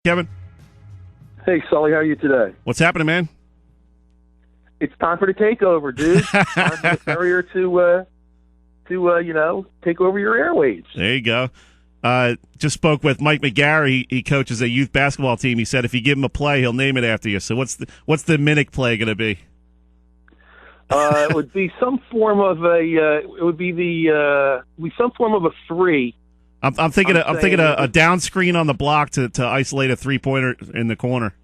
Kevin. Hey, Sully, how are you today? What's happening, man? It's time for the takeover, dude. Time for the Courier to take over your airwaves. There you go. Just spoke with Mike McGarry. He coaches a youth basketball team. He said if you give him a play, he'll name it after you. So what's the Minnick play going to be? It would be some form of some form of a three. I'm thinking a down screen on the block to isolate a 3-pointer in the corner.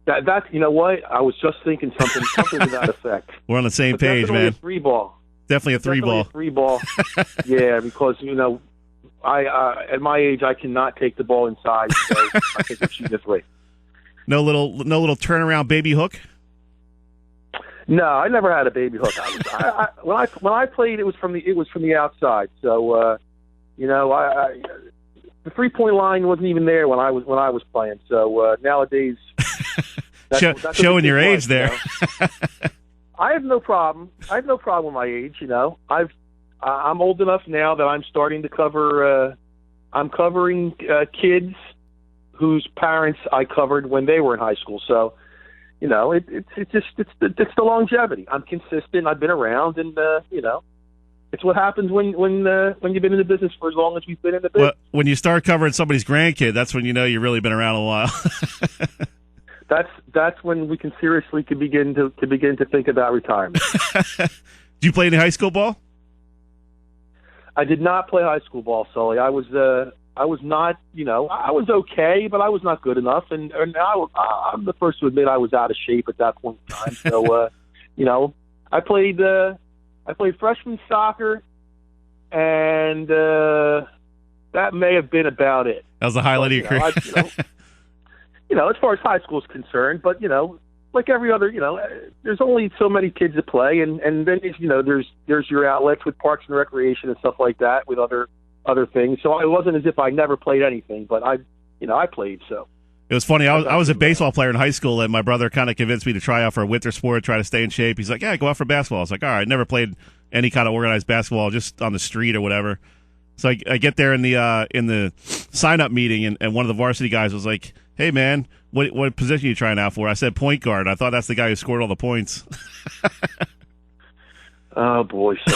That's you know what? I was just thinking something to that effect. We're on the same page, man. A three ball. Definitely a three ball. Yeah, because I at my age I cannot take the ball inside, so I think it's shoot this way. No little turnaround baby hook. No, I never had a baby hook. When I played, it was from the outside. So the 3-point line wasn't even there when I was playing. So nowadays, that's showing your age there. I have no problem. With my age. I'm old enough now that I'm starting to cover. I'm covering kids whose parents I covered when they were in high school. So, it's the longevity. I'm consistent. I've been around, and it's what happens when you've been in the business for as long as we've been in the business. Well, when you start covering somebody's grandkid, that's when you know you've really been around a while. That's when we can seriously begin to think about retirement. Did you play any high school ball? I did not play high school ball, Sully. I was not, I was okay, but I was not good enough, and I'm the first to admit I was out of shape at that point in time. So, I played freshman soccer, and that may have been about it. That was the highlight of your career. As far as high school is concerned, but like every other, there's only so many kids that play, and then there's your outlets with parks and recreation and stuff like that with other things. So it wasn't as if I never played anything, but I played. So it was funny. I was a baseball player in high school, and my brother kind of convinced me to try out for a winter sport, try to stay in shape. He's like, "Yeah, go out for basketball." I was like, "All right." Never played any kind of organized basketball, just on the street or whatever. So I get there in the sign up meeting, and one of the varsity guys was like, "Hey man, what position are you trying out for?" I said point guard. I thought that's the guy who scored all the points. Oh boy, so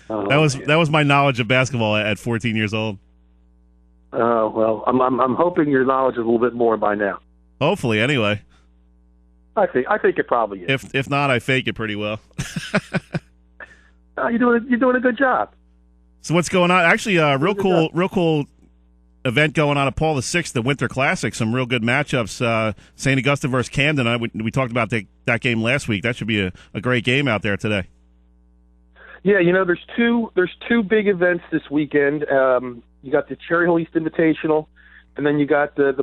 that was my knowledge of basketball at 14 years old. Oh well, I'm hoping your knowledge is a little bit more by now. Hopefully, anyway. I think it probably is. If not, I fake it pretty well. You're doing a good job. So what's going on? Actually, real cool event going on at Paul VI, the Winter Classic. Some real good matchups. St. Augustine versus Camden. We talked about that game last week. That should be a great game out there today. Yeah, there's two big events this weekend. You got the Cherry Hill East Invitational, and then you got this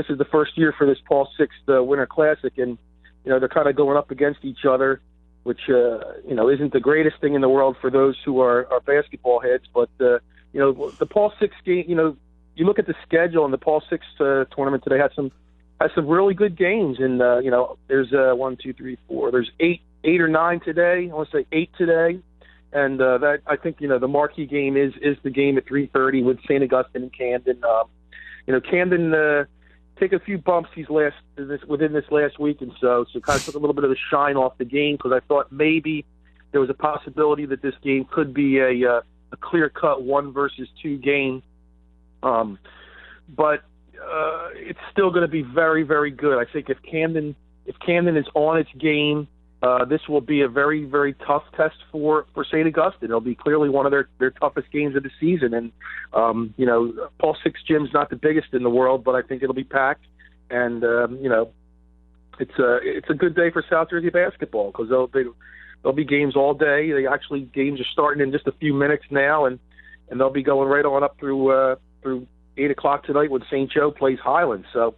is the first year for this Paul VI Winter Classic, and they're kind of going up against each other, which isn't the greatest thing in the world for those who are basketball heads. But the Paul VI game, you look at the schedule, and the Paul VI tournament today has some really good games, and there's 1, 2, 3, 4. There's eight or nine today. I want to say 8 today. And that I think the marquee game is the game at 3:30 with St. Augustine and Camden. Camden take a few bumps within this last week, and so kind of took a little bit of the shine off the game, because I thought maybe there was a possibility that this game could be a clear-cut 1-2 game. But it's still going to be very, very good. I think if Camden is on its game, this will be a very, very tough test for St. Augustine. It'll be clearly one of their toughest games of the season. And, Paul VI Gym's not the biggest in the world, but I think it'll be packed. And, it's a good day for South Jersey basketball, because there'll be games all day. Games are starting in just a few minutes now, and they'll be going right on up through 8 o'clock tonight when St. Joe plays Highland. So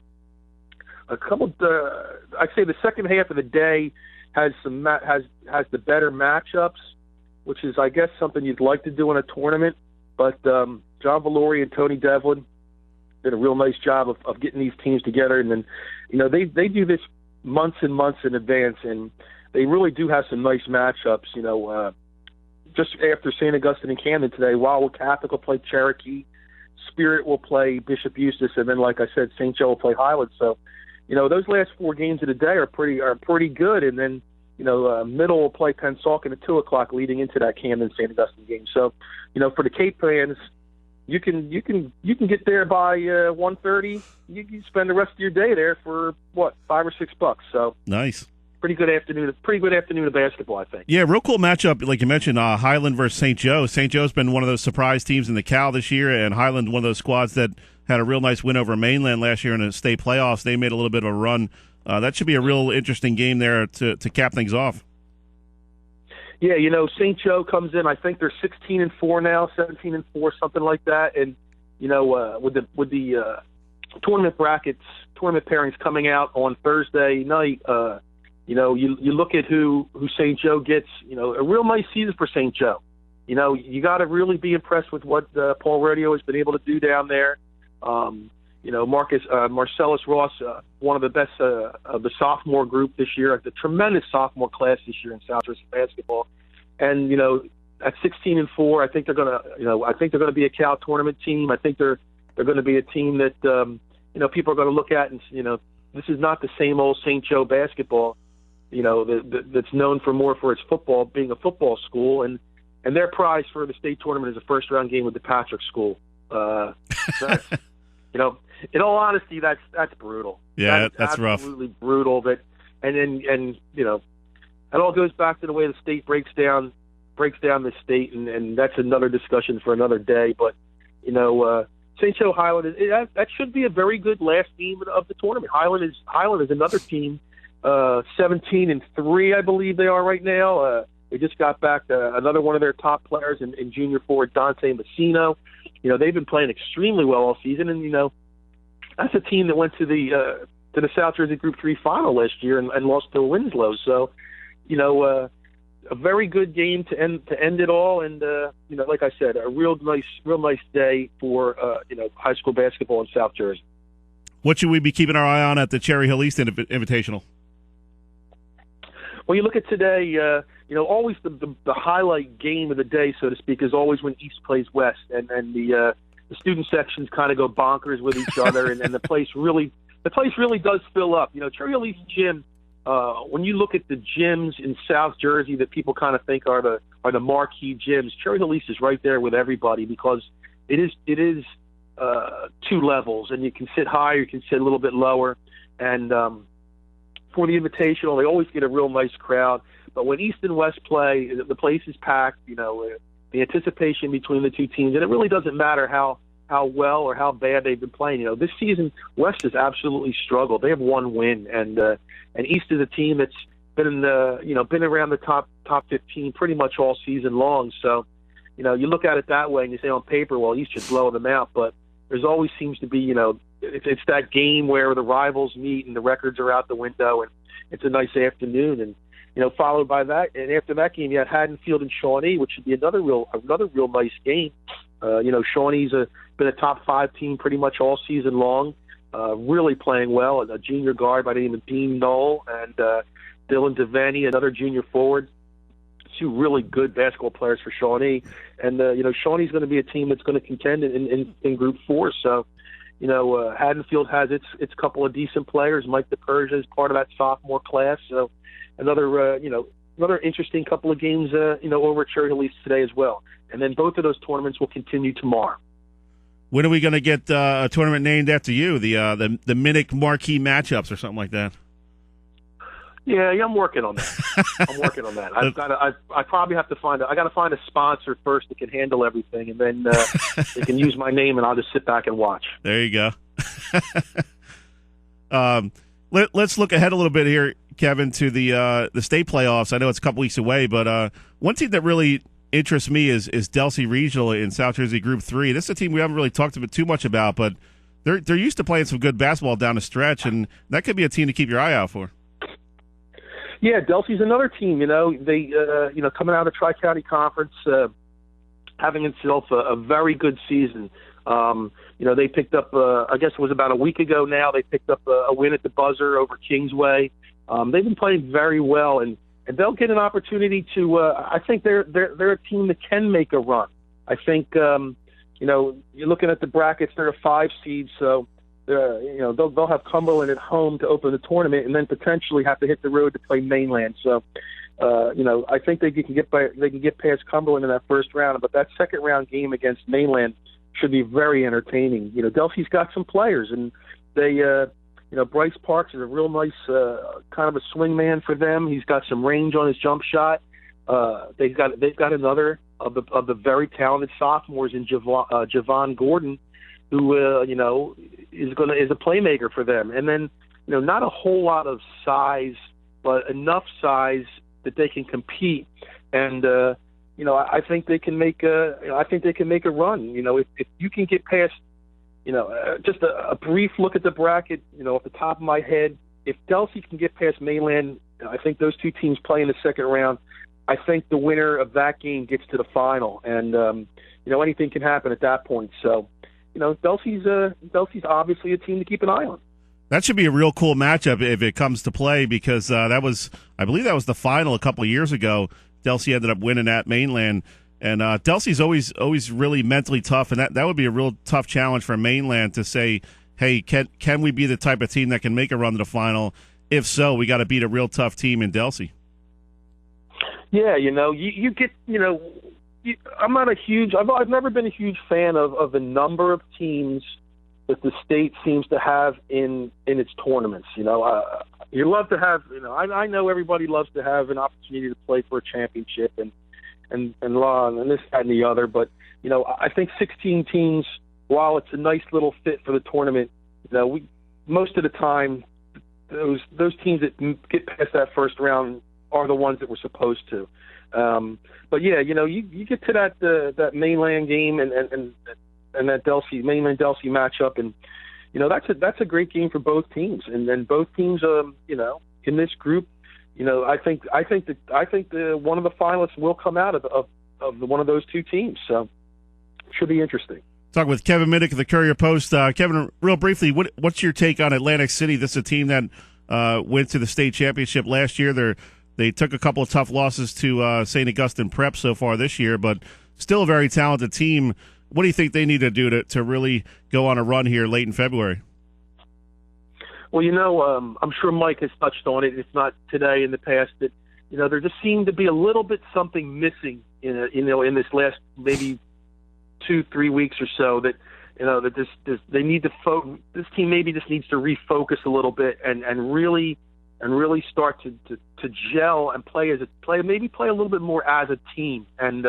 I'd say the second half of the day has the better matchups, which is, I guess, something you'd like to do in a tournament. But John Valori and Tony Devlin did a real nice job of getting these teams together, and then they do this months and months in advance, and they really do have some nice matchups. Just after St. Augustine and Camden today, Wildwood Catholic will play Cherokee. Spirit will play Bishop Eustace, and then, like I said, St. Joe will play Highland. So, those last 4 games of the day are pretty good. And then, Middle will play Pennsauken at 2:00 leading into that Camden St. Augustine game. So, for the Cape fans, you can get there by 1:30. You can spend the rest of your day there for $5 or $6. So nice. Pretty good afternoon of basketball, I think. Yeah, real cool matchup, like you mentioned, Highland versus St. Joe. St. Joe's been one of those surprise teams in the Cal this year, and Highland, one of those squads that had a real nice win over Mainland last year in the state playoffs. They made a little bit of a run. That should be a real interesting game there to cap things off. Yeah, St. Joe comes in. I think they're 16-4 now, 17-4, something like that. And with the tournament brackets, tournament pairings coming out on Thursday night. You look at who St. Joe gets. A real nice season for St. Joe. You got to really be impressed with what Paul Radio has been able to do down there. Marcellus Ross, one of the best of the sophomore group this year, a tremendous sophomore class this year in South Jersey basketball. And at 16-4, I think they're gonna be a Cal tournament team. I think they're going to be a team that people are going to look at and this is not the same old St. Joe basketball. That's known for its football, being a football school, and their prize for the state tournament is a first round game with the Patrick School. That's, in all honesty, that's brutal. Yeah, that's rough. Absolutely brutal. And it all goes back to the way the state breaks down the state, and that's another discussion for another day. But St. Joe Highland that should be a very good last game of the tournament. Highland is another team. 17-3, I believe they are right now. They just got back another one of their top players in junior forward Dante Messino. They've been playing extremely well all season, and that's a team that went to the South Jersey Group 3 final last year and lost to Winslow. So, a very good game to end it all, and like I said, a real nice day for high school basketball in South Jersey. What should we be keeping our eye on at the Cherry Hill East Invitational? Well, you look at today, always the highlight game of the day, so to speak, is always when East plays West, and the student sections kind of go bonkers with each other, and the place really does fill up. Cherry Hill East Gym. When you look at the gyms in South Jersey that people kind of think are the marquee gyms, Cherry Hill East is right there with everybody because it is 2 levels, and you can sit higher, you can sit a little bit lower, and for the Invitational, they always get a real nice crowd. But when East and West play, the place is packed. The anticipation between the two teams, and it really doesn't matter how well or how bad they've been playing. This season West has absolutely struggled. They have 1 win, and East is a team that's been been around the top 15 pretty much all season long. So, you look at it that way and you say on paper, well, East should blow them out, but there's always seems to be, it's that game where the rivals meet and the records are out the window, and it's a nice afternoon. And followed by that, and after that game, you had Haddonfield and Shawnee, which should be another real nice game. Shawnee's been a top 5 team pretty much all season long, really playing well. A junior guard by the name of Dean Knoll and Dylan Devaney, another junior forward. 2 really good basketball players for Shawnee, and Shawnee's going to be a team that's going to contend in Group 4. So, Haddonfield has its couple of decent players. Mike DePersia is part of that sophomore class. So, another interesting couple of games over at Cherry Hill East today as well. And then both of those tournaments will continue tomorrow. When are we going to get a tournament named after you? The Minnick marquee matchups or something like that? Yeah, I'm working on that. I probably have to find a sponsor first that can handle everything, and then they can use my name, and I'll just sit back and watch. There you go. Let's look ahead a little bit here, Kevin, to the state playoffs. I know it's a couple weeks away, but one team that really interests me is Delsea Regional in South Jersey Group 3. This is a team we haven't really talked too much about, but they're used to playing some good basketball down the stretch, and that could be a team to keep your eye out for. Yeah, Delsea's another team. They coming out of the Tri-County Conference, having itself a very good season. They picked up, I guess it was about a week ago now, they picked up a win at the buzzer over Kingsway. They've been playing very well, and they'll get an opportunity to. I think they're a team that can make a run. I think you're looking at the brackets. They're a 5 seed, so they'll have Cumberland at home to open the tournament, and then potentially have to hit the road to play Mainland. So, I think they can get past Cumberland in that first round, but that second round game against Mainland should be very entertaining. Delsey's got some players, and they, Bryce Parks is a real nice kind of a swing man for them. He's got some range on his jump shot. They've got another of the very talented sophomores in Javon Gordon, who is a playmaker for them. And then not a whole lot of size, but enough size that they can compete. And I think they can make a run. If you can get past, just a brief look at the bracket, off the top of my head, if Delsey can get past Mainland, I think those two teams play in the second round. I think the winner of that game gets to the final, and anything can happen at that point. So, Delsey's obviously a team to keep an eye on. That should be a real cool matchup if it comes to play, because I believe that was the final a couple of years ago. Delsey ended up winning at Mainland, and Delsey's always really mentally tough, and that would be a real tough challenge for Mainland to say, hey, can we be the type of team that can make a run to the final? If so, we got to beat a real tough team in Delsey. Yeah, you get, I'm not I've never been a huge fan of the number of teams that the state seems to have in its tournaments. You love to have, I know everybody loves to have an opportunity to play for a championship and this, that, and the other, but, I think 16 teams, while it's a nice little fit for the tournament, most of the time, those teams that get past that first round are the ones that we're supposed to. But yeah, you get to that Mainland game and that Mainland Delsey matchup, and that's a great game for both teams. And then both teams, in this group, I think the one of the finalists will come out of one of those two teams. So it should be interesting. Talking with Kevin Minnick of the Courier-Post. Kevin, real briefly, what's your take on Atlantic City? This is a team that went to the state championship last year. They took a couple of tough losses to St. Augustine Prep so far this year, but still a very talented team. What do you think they need to do to really go on a run here late in February? Well, I'm sure Mike has touched on it. It's not today, in the past, that there just seemed to be a little bit something missing in this last maybe 2-3 weeks or so, that that they need to this team maybe just needs to refocus a little bit and really start to gel and play a little bit more as a team. And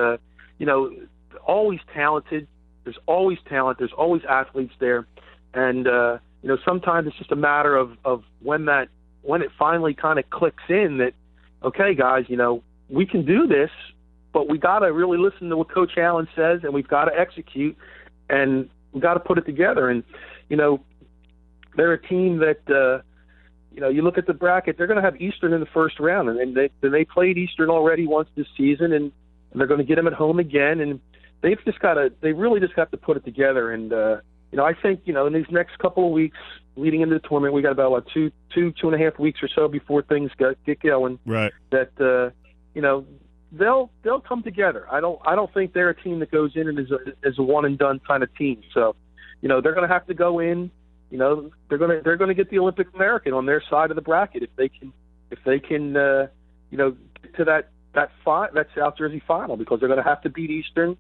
always talented. There's always talent. There's always athletes there. And sometimes it's just a matter of when it finally kind of clicks in that, okay, guys, we can do this, but we got to really listen to what Coach Allen says, and we've got to execute, and we've got to put it together. And they're a team that you look at the bracket, they're going to have Eastern in the first round, and they played Eastern already once this season, and they're going to get them at home again, and they really just got to put it together. And I think in these next couple of weeks leading into the tournament, we got about 2.5 weeks or so before things get going. Right. That they'll come together. I don't think they're a team that goes in and is a one and done kind of team. So they're going to have to go in. They're going to get the Olympic American on their side of the bracket if they can get to that South Jersey final, because they're going to have to beat Eastern.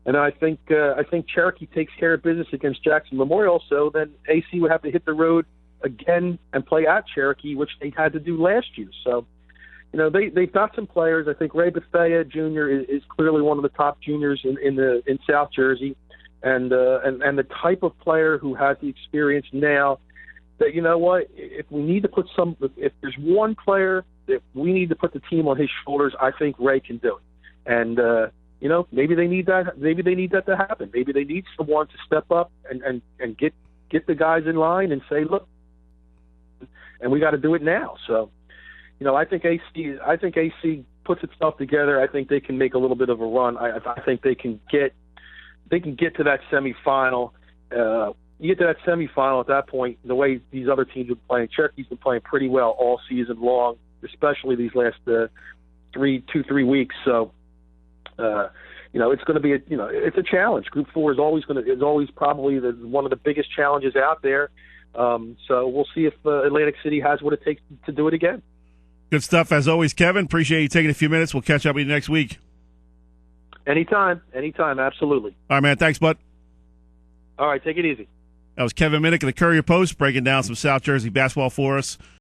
And I think Cherokee takes care of business against Jackson Memorial, so then AC would have to hit the road again and play at Cherokee, which they had to do last year. So, they've got some players. I think Ray Bethea Jr. is clearly one of the top juniors in South Jersey, and the type of player who has the experience now. That if we need to if there's one player that we need to put the team on his shoulders, I think Ray can do it. And maybe they need that. Maybe they need that to happen. Maybe they need someone to step up and get the guys in line and say, look, and we got to do it now. So, I think AC puts itself together. I think they can make a little bit of a run. I think they can get to that semifinal. You get to that semifinal at that point, the way these other teams have been playing. Cherokee's been playing pretty well all season long, especially these last 3 weeks. So, it's going to be it's a challenge. Group 4 is always probably one of the biggest challenges out there. So we'll see if Atlantic City has what it takes to do it again. Good stuff as always, Kevin. Appreciate you taking a few minutes. We'll catch up with you next week. Anytime, absolutely. All right, man. Thanks, bud. All right, take it easy. That was Kevin Minnick of the Courier-Post breaking down some South Jersey basketball for us.